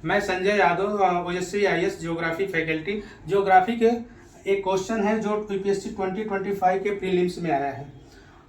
मैं Sanjay Yadav, OSC IAS geography faculty. Geography के एक क्वेश्चन है जो यूपीएससी 2025 के प्रीलिम्स में आया है।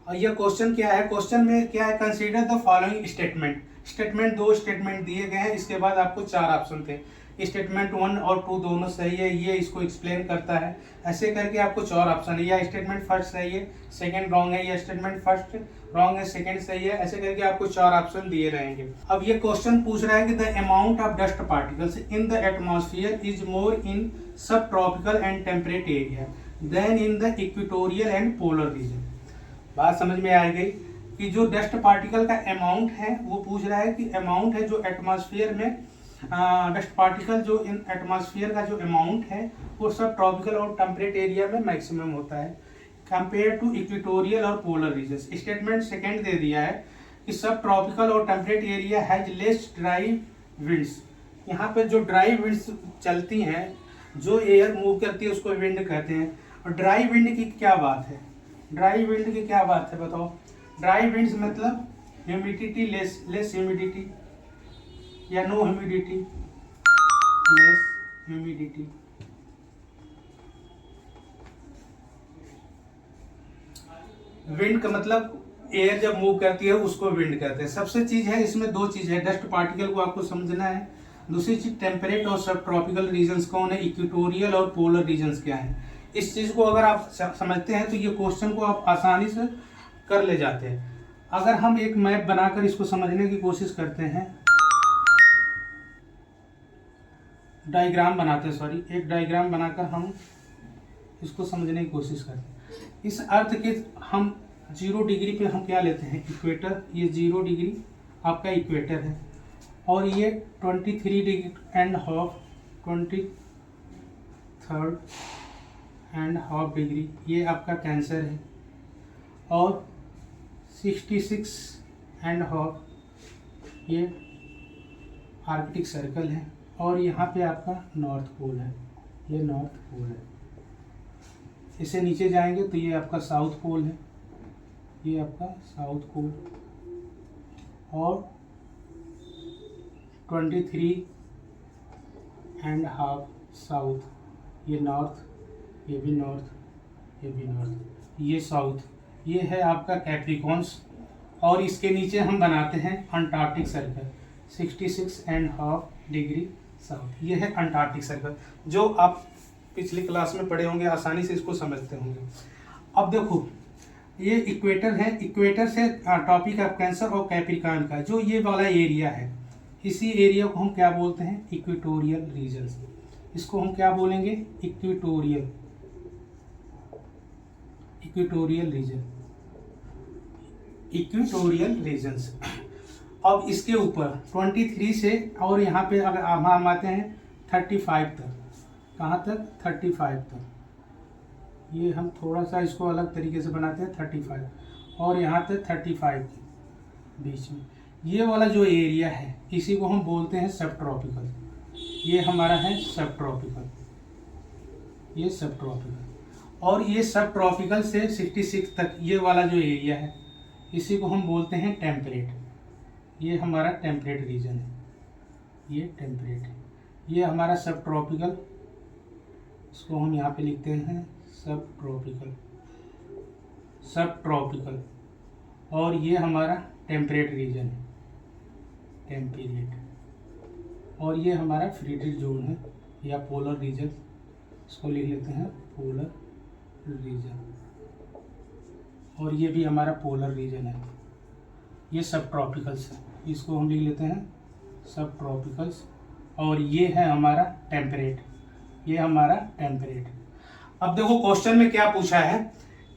और यह क्वेश्चन क्या है, क्वेश्चन में क्या है, consider the following statement. Statement, दो स्टेटमेंट दिए गए हैं, इसके बाद आपको चार ऑप्शन थे। स्टेटमेंट 1 और 2 दोनों सही है, ये इसको एक्सप्लेन करता है। ऐसे करके आपको चार ऑप्शन है, या स्टेटमेंट फर्स्ट सही है, सेकंड रॉन्ग है, या स्टेटमेंट फर्स्ट रॉन्ग है, सेकंड सही है। ऐसे करके आपको चार ऑप्शन दिए रहेंगे। अब ये क्वेश्चन पूछ रहा है कि the amount of dust particles in the atmosphere is more in subtropical and temperate area than in the equatorial and polar region. बात समझ में आ गई कि जो डस्ट पार्टिकल का अमाउंट है वो पूछ रहा है कि अमाउंट है जो एटमॉस्फेयर में डस्ट पार्टिकल जो इन एटमॉस्फेयर का जो अमाउंट है वो सब ट्रॉपिकल और टेम्परेट एरिया में मैक्सिमम होता है कंपेयर टू इक्वेटोरियल और पोलर रीजन। स्टेटमेंट सेकंड दे दिया है कि सब ट्रॉपिकल और temperate area has less dry winds. यहाँ पे जो ड्राई विंड्स चलती हैं, जो एयर मूव करती है उसको विंड कहते हैं। और ड्राई विंड की क्या बात है, ड्राई विंड की क्या बात है बताओ। ड्राई विंड्स मतलब ह्यूमिडिटी लेस ह्यूमिडिटी या no humidity, less humidity. Wind का मतलब एयर जब मूव करती है उसको विंड कहते हैं। सबसे चीज है इसमें, दो चीज है, डस्ट पार्टिकल को आपको समझना है। दूसरी चीज टेम्परेट और सब ट्रॉपिकल रीजन्स कौन है, इक्वेटोरियल और पोलर रीजन्स क्या है। इस चीज को अगर आप समझते हैं तो ये क्वेश्चन को आप आसानी से कर ले जाते हैं। अगर हम एक मैप बनाकर इसको समझने की कोशिश करते हैं, डायग्राम बनाते हैं, सॉरी, एक डायग्राम बनाकर हम इसको समझने की कोशिश करते हैं। इस अर्थ के हम 0 डिग्री पे हम क्या लेते हैं, इक्वेटर। ये 0 डिग्री आपका इक्वेटर है और ये 23 degree and half, 23 and half degree ये आपका कैंसर है और 66 एंड हाफ ये आर्कटिक सर्कल है और यहाँ पे आपका नॉर्थ पोल है, ये नॉर्थ पोल है। इसे नीचे जाएंगे तो ये आपका साउथ पोल है, ये आपका साउथ पोल और 23 एंड हाफ साउथ, ये नॉर्थ, ये भी नॉर्थ, ये भी नॉर्थ, ये साउथ, ये है आपका कैप्रिकॉन्स। और इसके नीचे हम बनाते हैं Antarctic circle, 66 and half degree south, ये है अंटार्कटिक सर्कल, जो आप पिछली क्लास में पढ़े होंगे, आसानी से इसको समझते होंगे। अब देखो ये इक्वेटर है, इक्वेटर से टॉपिक ऑफ कैंसर और कैप्रिकॉर्न का जो ये वाला एरिया है, इसी एरिया को हम क्या बोलते हैं, इक्वेटोरियल रीजन। इसको हम क्या बोलेंगे, equatorial, equatorial region, equatorial regions. अब इसके ऊपर 23 से और यहाँ पे अगर हम आते हैं 35 तक, कहाँ तक, 35 तक। ये हम थोड़ा सा इसको अलग तरीके से बनाते हैं, 35 और यहाँ तक 35 के बीच में ये वाला जो एरिया है इसी को हम बोलते हैं सब ट्रॉपिकल। ये हमारा है सब ट्रॉपिकल, ये सब ट्रॉपिकल। और ये सब ट्रॉपिकल से 66 तक ये वाला जो एरिया है इसी को हम बोलते हैं टेम्परेट। ये हमारा टेम्परेट रीजन है, ये टेम्परेट है। ये हमारा सब ट्रॉपिकल, इसको हम यहाँ पे लिखते हैं सब ट्रॉपिकल, सब ट्रॉपिकल। और ये हमारा टेम्परेट रीजन है, टेम्परेट। और ये हमारा फ्रीडल जोन है या पोलर रीजन, इसको लिख लेते हैं पोलर रीजन। और ये भी हमारा पोलर रीजन है, ये सब ट्रॉपिकल्स है, इसको हम लिख लेते हैं सब ट्रॉपिकल्स। और ये है हमारा टेम्परेट, ये हमारा टेम्परेट। अब देखो क्वेश्चन में क्या पूछा है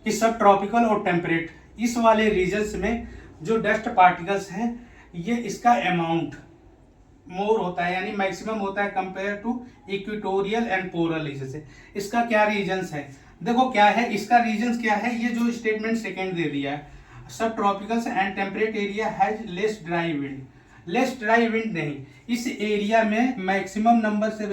कि सब ट्रॉपिकल और टेम्परेट इस वाले रीजन्स में जो डस्ट पार्टिकल्स हैं ये इसका अमाउंट मोर होता है, यानी मैक्सिमम होता है compare to equatorial and polar region से। इसका क्या रीजन्स है, देखो क्या है इसका रीजन्स क्या है, ये जो स्टेटमेंट सेकेंड दे दिया है, सब tropicals and temperate area has less dry wind. Less dry wind नहीं, इस एरिया में मैक्सिमम नंबर से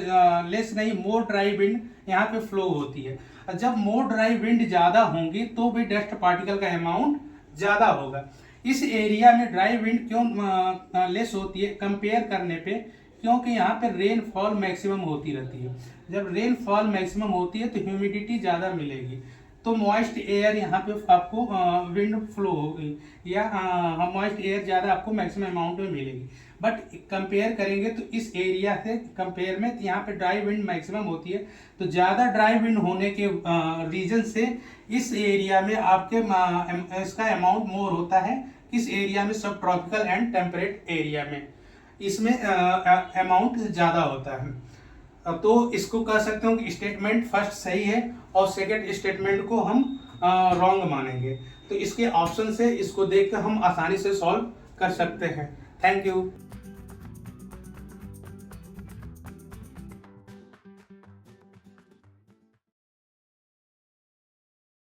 लेस नहीं, मोर ड्राई विंड यहाँ पे फ्लो होती है। जब मोर ड्राई विंड ज़्यादा होंगी तो भी डस्ट पार्टिकल का अमाउंट ज़्यादा होगा। इस एरिया में ड्राई विंड क्यों लेस होती है कंपेयर करने पे क्योंकि यहाँ पे रेनफॉल मैक्सिमम होती रहती है। जब रेनफॉल मैक्सिमम होती है तो ह्यूमिडिटी ज़्यादा मिलेगी, तो मॉइस्ट एयर यहाँ पे आपको विंड फ्लो होगी या मॉइस्ट एयर ज़्यादा आपको मैक्सिमम अमाउंट में मिलेगी। बट कंपेयर करेंगे तो इस एरिया से कंपेयर में यहाँ पे ड्राई विंड मैक्सिमम होती है, तो ज़्यादा ड्राई विंड होने के रीजन से इस एरिया में आपके इसका अमाउंट मोर होता है। इस एरिया में सब ट्रॉपिकल एंड टेम्परेट एरिया में इसमें अमाउंट ज़्यादा होता है। तो इसको कह सकते हो कि स्टेटमेंट फर्स्ट सही है और सेकंड स्टेटमेंट को हम रॉन्ग मानेंगे। तो इसके ऑप्शन से इसको देख कर हम आसानी से सॉल्व कर सकते हैं। Thank you.